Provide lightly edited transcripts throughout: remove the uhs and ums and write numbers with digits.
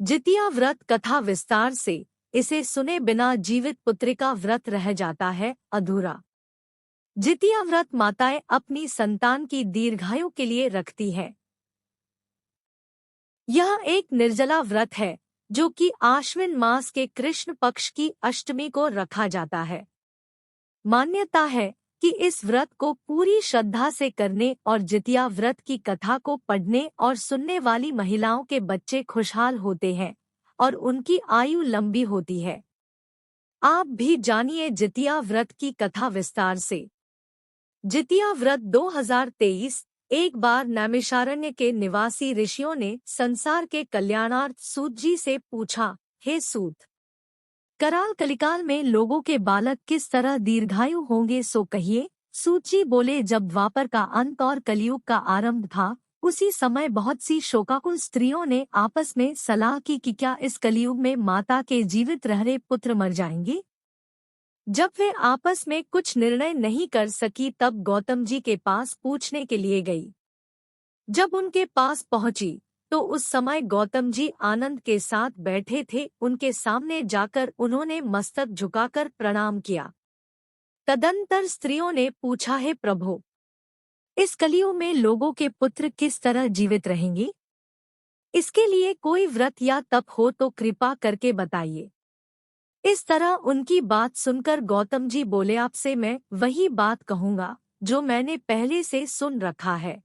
जितिया व्रत कथा विस्तार से। इसे सुने बिना जीवित पुत्रिका व्रत रह जाता है अधूरा। जितिया व्रत माताएं अपनी संतान की दीर्घायु के लिए रखती है। यह एक निर्जला व्रत है जो कि आश्विन मास के कृष्ण पक्ष की अष्टमी को रखा जाता है। मान्यता है कि इस व्रत को पूरी श्रद्धा से करने और जितिया व्रत की कथा को पढ़ने और सुनने वाली महिलाओं के बच्चे खुशहाल होते हैं और उनकी आयु लंबी होती है। आप भी जानिए जितिया व्रत की कथा विस्तार से। जितिया व्रत 2023। एक बार नैमिषारण्य के निवासी ऋषियों ने संसार के कल्याणार्थ सूत जी से पूछा, हे सूत, कराल कलिकाल में लोगों के बालक किस तरह दीर्घायु होंगे सो कहिए। सूत जी बोले, जब द्वापर का अंत और कलयुग का आरंभ था, उसी समय बहुत सी शोकाकुल स्त्रियों ने आपस में सलाह की कि क्या इस कलयुग में माता के जीवित रह रहे पुत्र मर जाएंगे। जब वे आपस में कुछ निर्णय नहीं कर सकी तब गौतम जी के पास पूछने के लिए गई। जब उनके पास पहुंची तो उस समय गौतम जी आनंद के साथ बैठे थे। उनके सामने जाकर उन्होंने मस्तक झुकाकर प्रणाम किया। तदंतर स्त्रियों ने पूछा, हे प्रभु, इस कलयुग में लोगों के पुत्र किस तरह जीवित रहेंगे? इसके लिए कोई व्रत या तप हो तो कृपा करके बताइए। इस तरह उनकी बात सुनकर गौतम जी बोले, आपसे मैं वही बात कहूँगा जो मैंने पहले से सुन रखा है।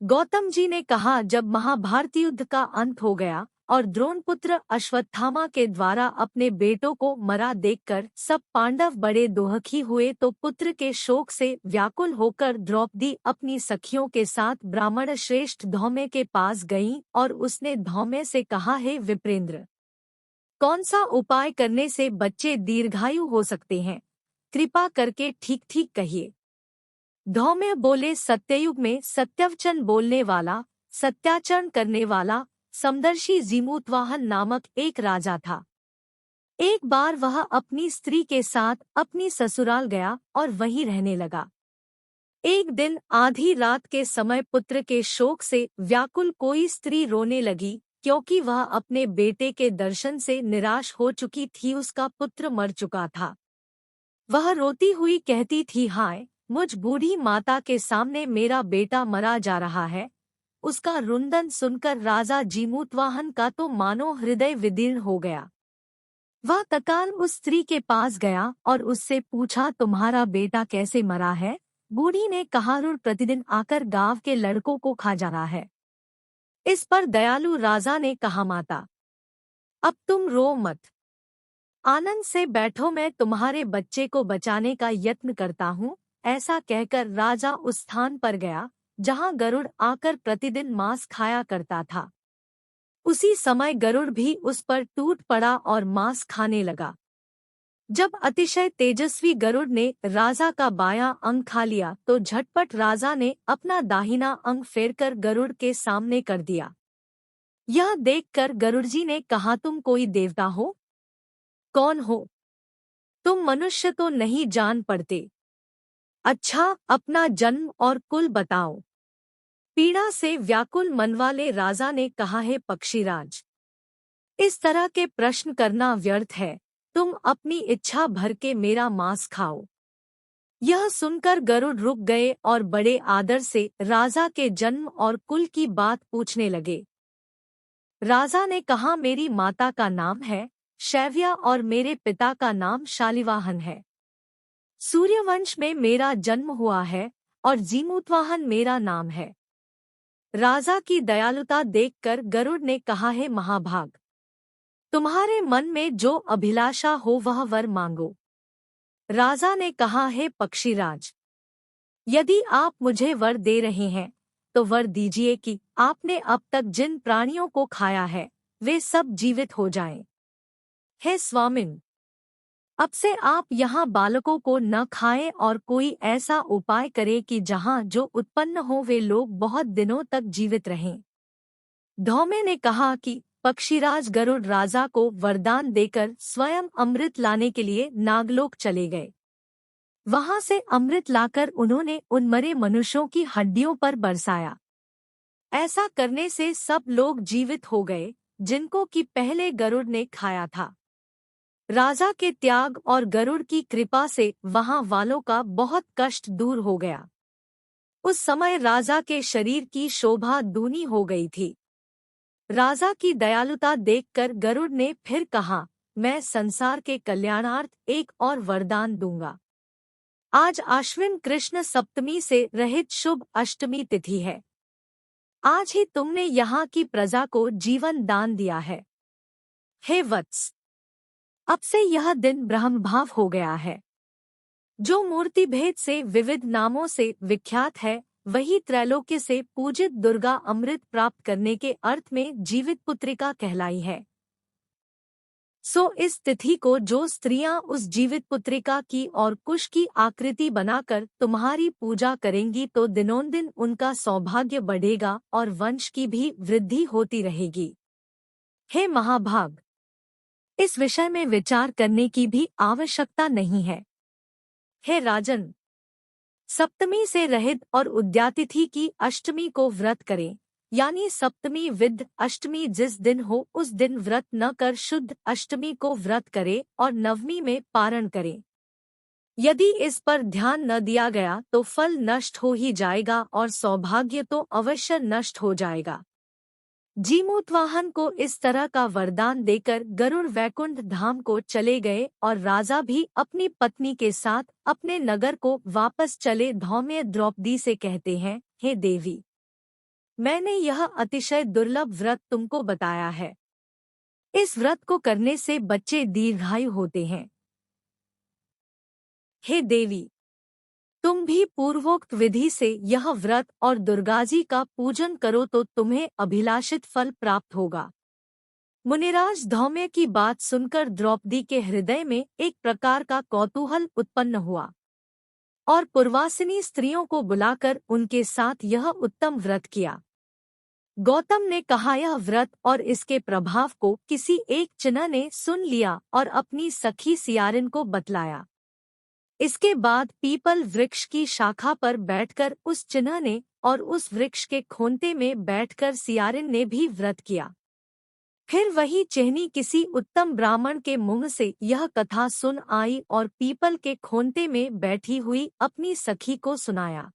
गौतम जी ने कहा, जब महाभारत युद्ध का अंत हो गया और द्रोणपुत्र अश्वत्थामा के द्वारा अपने बेटों को मरा देखकर सब पांडव बड़े दुखी हुए तो पुत्र के शोक से व्याकुल होकर द्रौपदी अपनी सखियों के साथ ब्राह्मण श्रेष्ठ धौम्य के पास गईं और उसने धौम्य से कहा, हे विप्रेंद्र, कौन सा उपाय करने से बच्चे दीर्घायु हो सकते हैं? कृपा करके ठीक ठीक कहिए। धौम्य बोले, सत्ययुग में सत्यवचन बोलने वाला, सत्याचरण करने वाला समदर्शी जीमूतवाहन नामक एक राजा था। एक बार वह अपनी स्त्री के साथ अपनी ससुराल गया और वहीं रहने लगा। एक दिन आधी रात के समय पुत्र के शोक से व्याकुल कोई स्त्री रोने लगी, क्योंकि वह अपने बेटे के दर्शन से निराश हो चुकी थी। उसका पुत्र मर चुका था। वह रोती हुई कहती थी, हाय, मुझ बूढ़ी माता के सामने मेरा बेटा मरा जा रहा है। उसका रुंदन सुनकर राजा जीमूतवाहन का तो मानो हृदय विदीर्ण हो गया। वह तत्काल उस स्त्री के पास गया और उससे पूछा, तुम्हारा बेटा कैसे मरा है? बूढ़ी ने कहा, रुण प्रतिदिन आकर गांव के लड़कों को खा जा रहा है। इस पर दयालु राजा ने कहा, माता, अब तुम रो मत, आनंद से बैठो, मैं तुम्हारे बच्चे को बचाने का यत्न करता हूँ। ऐसा कहकर राजा उस स्थान पर गया जहाँ गरुड़ आकर प्रतिदिन मांस खाया करता था। उसी समय गरुड़ भी उस पर टूट पड़ा और मांस खाने लगा। जब अतिशय तेजस्वी गरुड़ ने राजा का बायां अंग खा लिया तो झटपट राजा ने अपना दाहिना अंग फेरकर गरुड़ के सामने कर दिया। यह देखकर गरुड़ जी ने कहा, तुम कोई देवता हो? कौन हो तुम? मनुष्य तो नहीं जान पड़ते। अच्छा, अपना जन्म और कुल बताओ। पीड़ा से व्याकुल मन वाले राजा ने कहा, है पक्षीराज, इस तरह के प्रश्न करना व्यर्थ है। तुम अपनी इच्छा भर के मेरा मांस खाओ। यह सुनकर गरुड़ रुक गए और बड़े आदर से राजा के जन्म और कुल की बात पूछने लगे। राजा ने कहा, मेरी माता का नाम है शैव्या और मेरे पिता का नाम शालिवाहन है। सूर्यवंश में मेरा जन्म हुआ है और जीमूतवाहन मेरा नाम है। राजा की दयालुता देखकर गरुड़ ने कहा, है महाभाग, तुम्हारे मन में जो अभिलाषा हो वह वर मांगो। राजा ने कहा, है पक्षीराज, यदि आप मुझे वर दे रहे हैं तो वर दीजिए कि आपने अब तक जिन प्राणियों को खाया है वे सब जीवित हो जाएं। हे स्वामिन, अब से आप यहाँ बालकों को न खाएं और कोई ऐसा उपाय करें कि जहाँ जो उत्पन्न हो वे लोग बहुत दिनों तक जीवित रहें। धौम्य ने कहा कि पक्षीराज गरुड़ राजा को वरदान देकर स्वयं अमृत लाने के लिए नागलोक चले गए। वहां से अमृत लाकर उन्होंने उन मरे मनुष्यों की हड्डियों पर बरसाया। ऐसा करने से सब लोग जीवित हो गए जिनको कि पहले गरुड़ ने खाया था। राजा के त्याग और गरुड़ की कृपा से वहां वालों का बहुत कष्ट दूर हो गया। उस समय राजा के शरीर की शोभा दूनी हो गई थी। राजा की दयालुता देखकर गरुड़ ने फिर कहा, मैं संसार के कल्याणार्थ एक और वरदान दूंगा। आज आश्विन कृष्ण सप्तमी से रहित शुभ अष्टमी तिथि है। आज ही तुमने यहाँ की प्रजा को जीवन दान दिया है। हे वत्स, अब से यह दिन ब्रह्मभाव हो गया है। जो मूर्ति भेद से विविध नामों से विख्यात है, वही त्रैलोक्य से पूजित दुर्गा अमृत प्राप्त करने के अर्थ में जीवित पुत्रिका कहलाई है। सो इस तिथि को जो स्त्रियां उस जीवित पुत्रिका की और कुश की आकृति बनाकर तुम्हारी पूजा करेंगी तो दिनोंदिन उनका सौभाग्य बढ़ेगा और वंश की भी वृद्धि होती रहेगी। हे महाभाग, इस विषय में विचार करने की भी आवश्यकता नहीं है। हे राजन, सप्तमी से रहित और उद्यातिथि की अष्टमी को व्रत करें, यानी सप्तमी विद अष्टमी जिस दिन हो उस दिन व्रत न कर शुद्ध अष्टमी को व्रत करे और नवमी में पारण करें। यदि इस पर ध्यान न दिया गया तो फल नष्ट हो ही जाएगा और सौभाग्य तो अवश्य नष्ट हो जाएगा। जीमूतवाहन को इस तरह का वरदान देकर गरुड़ वैकुंठ धाम को चले गए और राजा भी अपनी पत्नी के साथ अपने नगर को वापस चले। धौम्य द्रौपदी से कहते हैं, हे देवी, मैंने यह अतिशय दुर्लभ व्रत तुमको बताया है। इस व्रत को करने से बच्चे दीर्घायु होते हैं। हे देवी, तुम भी पूर्वोक्त विधि से यह व्रत और दुर्गाजी का पूजन करो तो तुम्हें अभिलाषित फल प्राप्त होगा। मुनिराज धौम्य की बात सुनकर द्रौपदी के हृदय में एक प्रकार का कौतूहल उत्पन्न हुआ और पूर्वासिनी स्त्रियों को बुलाकर उनके साथ यह उत्तम व्रत किया। गौतम ने कहा, यह व्रत और इसके प्रभाव को किसी एक चिन्ह ने सुन लिया और अपनी सखी सियारिन को बतलाया। इसके बाद पीपल वृक्ष की शाखा पर बैठकर उस चिन्ह ने और उस वृक्ष के खोंते में बैठकर सियारिन ने भी व्रत किया। फिर वही चिहनी किसी उत्तम ब्राह्मण के मुंह से यह कथा सुन आई और पीपल के खोंते में बैठी हुई अपनी सखी को सुनाया।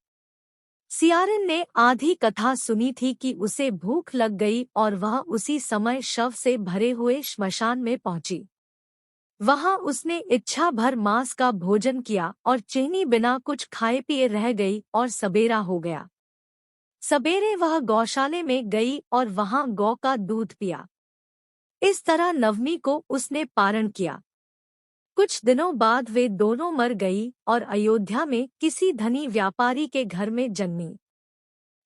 सियारिन ने आधी कथा सुनी थी कि उसे भूख लग गई और वह उसी समय शव से भरे हुए श्मशान में पहुंची। वहां उसने इच्छा भर मांस का भोजन किया और चिहनी बिना कुछ खाए पिए रह गई और सबेरा हो गया। सबेरे वह गौशाले में गई और वहां गौ का दूध पिया। इस तरह नवमी को उसने पारण किया। कुछ दिनों बाद वे दोनों मर गई और अयोध्या में किसी धनी व्यापारी के घर में जन्मी।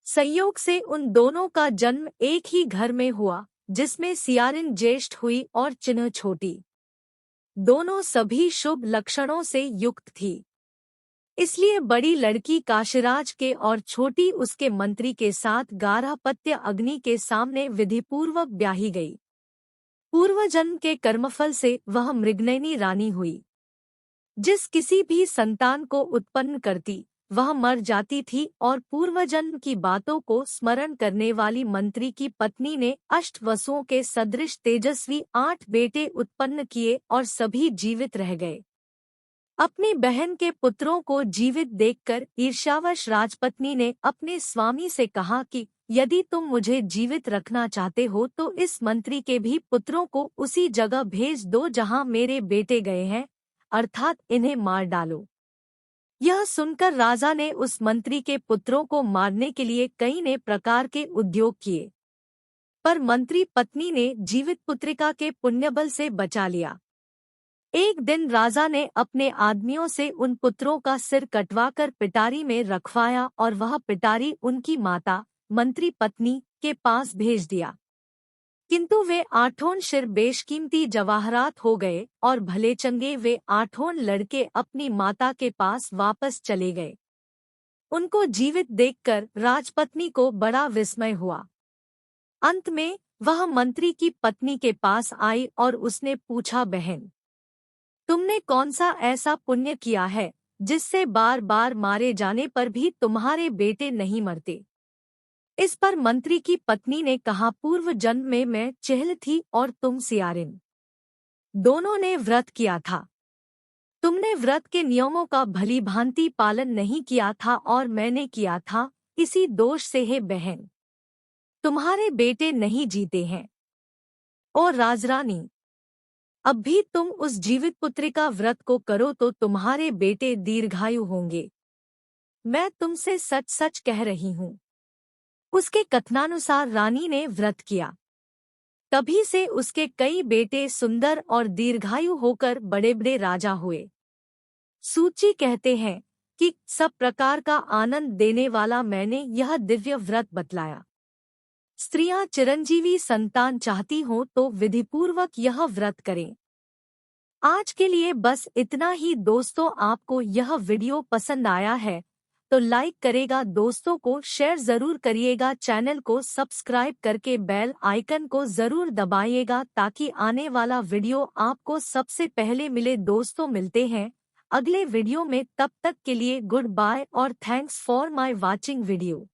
संयोग से उन दोनों का जन्म एक ही घर में हुआ, जिसमें सियारिन ज्येष्ठ हुई और चिन्ह छोटी। दोनों सभी शुभ लक्षणों से युक्त थी, इसलिए बड़ी लड़की काशीराज के और छोटी उसके मंत्री के साथ गारहपत्य अग्नि के सामने विधिपूर्वक ब्याही गई। पूर्वजन्म के कर्मफल से वह मृगनयनी रानी हुई। जिस किसी भी संतान को उत्पन्न करती वह मर जाती थी और पूर्वजन्म की बातों को स्मरण करने वाली मंत्री की पत्नी ने अष्टवसुओं के सदृश तेजस्वी 8 बेटे उत्पन्न किए और सभी जीवित रह गए। अपनी बहन के पुत्रों को जीवित देखकर ईर्ष्यावश राजपत्नी ने अपने स्वामी से कहा कि यदि तुम मुझे जीवित रखना चाहते हो तो इस मंत्री के भी पुत्रों को उसी जगह भेज दो जहां मेरे बेटे गए हैं, अर्थात इन्हें मार डालो। यह सुनकर राजा ने उस मंत्री के पुत्रों को मारने के लिए कई ने प्रकार के उद्योग किए, पर मंत्री पत्नी ने जीवित पुत्रिका के पुण्यबल से बचा लिया। एक दिन राजा ने अपने आदमियों से उन पुत्रों का सिर कटवाकर पिटारी में रखवाया और वह पिटारी उनकी माता मंत्री पत्नी के पास भेज दिया। किंतु वे 8 शिर बेशकीमती जवाहरात हो गए और भले चंगे वे 8 लड़के अपनी माता के पास वापस चले गए। उनको जीवित देखकर राजपत्नी को बड़ा विस्मय हुआ। अंत में वह मंत्री की पत्नी के पास आई और उसने पूछा, बहन, तुमने कौन सा ऐसा पुण्य किया है जिससे बार बार मारे जाने पर भी तुम्हारे बेटे नहीं मरते? इस पर मंत्री की पत्नी ने कहा, पूर्व जन्म में मैं चेहल थी और तुम सियारिन। दोनों ने व्रत किया था। तुमने व्रत के नियमों का भली भांति पालन नहीं किया था और मैंने किया था, इसी दोष से है बहन तुम्हारे बेटे नहीं जीते हैं। और राजरानी, अब भी तुम उस जीवित पुत्री का व्रत को करो तो तुम्हारे बेटे दीर्घायु होंगे। मैं तुमसे सच सच कह रही हूँ। उसके कथनानुसार रानी ने व्रत किया। तभी से उसके कई बेटे सुंदर और दीर्घायु होकर बड़े बड़े राजा हुए। सूची कहते हैं कि सब प्रकार का आनंद देने वाला मैंने यह दिव्य व्रत बतलाया। स्त्रियां चिरंजीवी संतान चाहती हों तो विधिपूर्वक यह व्रत करें। आज के लिए बस इतना ही दोस्तों। आपको यह वीडियो पसंद आया है तो लाइक करेगा, दोस्तों को शेयर जरूर करिएगा, चैनल को सब्सक्राइब करके बेल आइकन को जरूर दबाइएगा ताकि आने वाला वीडियो आपको सबसे पहले मिले। दोस्तों मिलते हैं अगले वीडियो में, तब तक के लिए गुड बाय और thanks for my watching video.